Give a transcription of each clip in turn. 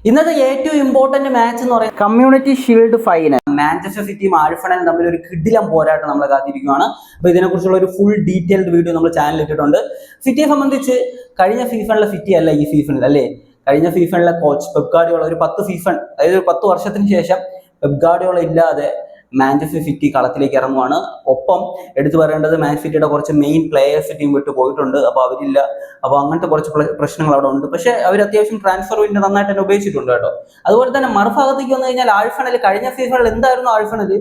ഇന്നത്തെ ഏറ്റവും important match എന്ന് പറയുന്നത് കമ്മ്യൂണിറ്റി ഷീൽഡ് ഫൈനൽ. മാഞ്ചസ്റ്റർ സിറ്റിയും ആഴ്ഫണലും തമ്മിൽ ഒരു കിടിലം പോരാട്ടം നമ്മൾ കാത്തിരിക്കുകയാണ്. അപ്പോൾ ഇതിനെക്കുറിച്ചുള്ള ഒരു ഫുൾ ഡീറ്റെയിൽഡ് വീഡിയോ നമ്മൾ ചാനലിൽ ഇട്ടിട്ടുണ്ട്. സിറ്റിയെ സംബന്ധിച്ച് കഴിഞ്ഞ സീസണിലെ സിറ്റി അല്ല ഈ സീസണിൽ, അല്ലേ? കഴിഞ്ഞ സീസണിലെ കോച്ച് പെപ് ഗാർഡിയോള ഒരു 10 സീസൺ, അതായത് ഒരു 10 വർഷത്തിന് ശേഷം പെപ് ഗാർഡിയോള ഇല്ലാതെ മാഞ്ചസ്റ്റർ സിറ്റി കളത്തിലേക്ക് ഇറങ്ങുവാണ്. ഒപ്പം എടുത്തു പറയേണ്ടത് മാൻ സിറ്റിയുടെ കുറച്ച് മെയിൻ പ്ലേയേഴ്സ് ടീം വിട്ട് പോയിട്ടുണ്ട്. അപ്പോൾ അവരില്ല. അപ്പോൾ അങ്ങനത്തെ കുറച്ച് പ്രശ്നങ്ങൾ അവിടെ ഉണ്ട്. പക്ഷേ അവർ അത്യാവശ്യം ട്രാൻസ്ഫർ വിൻഡോ നന്നായിട്ട് തന്നെ ഉപയോഗിച്ചിട്ടുണ്ട് കേട്ടോ. അതുപോലെ തന്നെ മറുഭാഗത്തേക്ക് വന്നു കഴിഞ്ഞാൽ ആഴ്ഫണൽ കഴിഞ്ഞ സീസണിൽ എന്തായിരുന്നു ആഴ്ഫണൽ,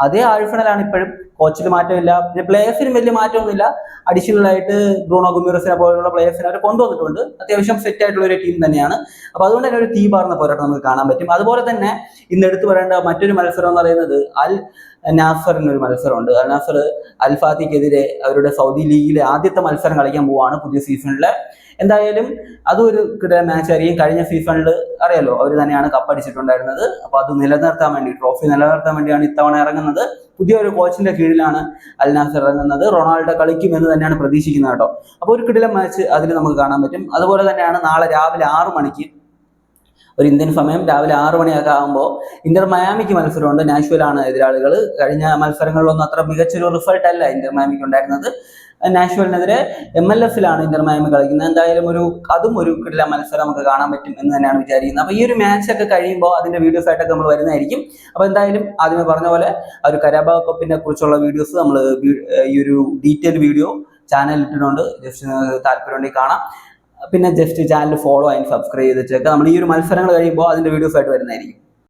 അതേ ആഴ്ഫണലാണ് ഇപ്പോഴും. കോച്ചിൽ മാറ്റമില്ല, പിന്നെ പ്ലേയേഴ്സിനും വലിയ മാറ്റമൊന്നുമില്ല. അഡീഷണൽ ആയിട്ട് ബ്രൂണോ ഗുമിറസിനെ പോലുള്ള പ്ലേയേഴ്സിനെ അവർ കൊണ്ടുവന്നിട്ടുണ്ട്. അത്യാവശ്യം സെറ്റ് ആയിട്ടുള്ള ഒരു ടീം തന്നെയാണ്. അപ്പോൾ അതുകൊണ്ട് തന്നെ ഒരു തീപാർന്ന പോരാട്ടം നമുക്ക് കാണാൻ പറ്റും. അതുപോലെ തന്നെ ഇന്ന് എടുത്തു പറയേണ്ട മറ്റൊരു മത്സരം എന്ന് പറയുന്നത് അൽ നാസറിനൊരു മത്സരമുണ്ട്. അൽ നാസർ അൽ ഫാത്തിക്കെതിരെ അവരുടെ സൗദി ലീഗിലെ ആദ്യത്തെ മത്സരം കളിക്കാൻ പോവുകയാണ് പുതിയ സീസണിലെ. എന്തായാലും അതും ഒരു മാച്ച് ആയിരിക്കും. കഴിഞ്ഞ സീസണിൽ അറിയാലോ അവർ തന്നെയാണ് കപ്പടിച്ചിട്ടുണ്ടായിരുന്നത്. അപ്പോൾ അത് നിലനിർത്താൻ വേണ്ടി, ട്രോഫി നിലനിർത്താൻ വേണ്ടിയാണ് ഇത്തവണ ഇറങ്ങുന്നത്. പുതിയൊരു കോച്ചിന്റെ കീഴിലാണ് അൽ നാസർ ഇറങ്ങുന്നത്. റൊണാൾഡോ കളിക്കുമെന്ന് തന്നെയാണ് പ്രതീക്ഷിക്കുന്നത് കേട്ടോ. അപ്പോൾ ഒരു കിടിലൻ മാച്ച് അതിൽ നമുക്ക് കാണാൻ പറ്റും. അതുപോലെ തന്നെയാണ് നാളെ രാവിലെ 6 മണിക്ക്, ഒരു ഇന്ത്യൻ സമയം രാവിലെ 6 മണിയൊക്കെ ആകുമ്പോൾ ഇന്റർ മയാമിക്ക് മത്സരമുണ്ട്. നാഷ്വലാണ് എതിരാളികൾ. കഴിഞ്ഞ മത്സരങ്ങളിലൊന്നും അത്ര മികച്ചൊരു റിസൾട്ട് അല്ല ഇന്റർ മയാമിക്ക് ഉണ്ടായിരുന്നത്. നാഷ്വലിനെതിരെ MLS-ലാണ് ഇന്റർ മയാമി കളിക്കുന്നത്. എന്തായാലും അതും ഒരു കിടിലൻ മത്സരം നമുക്ക് കാണാൻ പറ്റും എന്ന് തന്നെയാണ് വിചാരിക്കുന്നത്. അപ്പോൾ ഈ ഒരു മാച്ച് ഒക്കെ കഴിയുമ്പോൾ അതിന്റെ വീഡിയോസ് ആയിട്ടൊക്കെ നമ്മൾ വരുന്നതായിരിക്കും. അപ്പോൾ എന്തായാലും ആദ്യമേ പറഞ്ഞ പോലെ ഒരു കരാബാ കപ്പിനെ കുറിച്ചുള്ള വീഡിയോസ് നമ്മൾ ഈ ഒരു ഡീറ്റെയിൽ വീഡിയോ ചാനലിൽ ഇട്ടിട്ടുണ്ട്. ജസ്റ്റ് താല്പര്യമുണ്ടെങ്കിൽ കാണാം. പിന്നെ just channel follow and subscribe ചെയ്ത് വെച്ചേക്കാം. നമ്മൾ ഈ ഒരു മത്സരങ്ങൾ കഴിയുമ്പോൾ അതിന്റെ വീഡിയോസ് ആയിട്ട് വരുന്നതായിരിക്കും.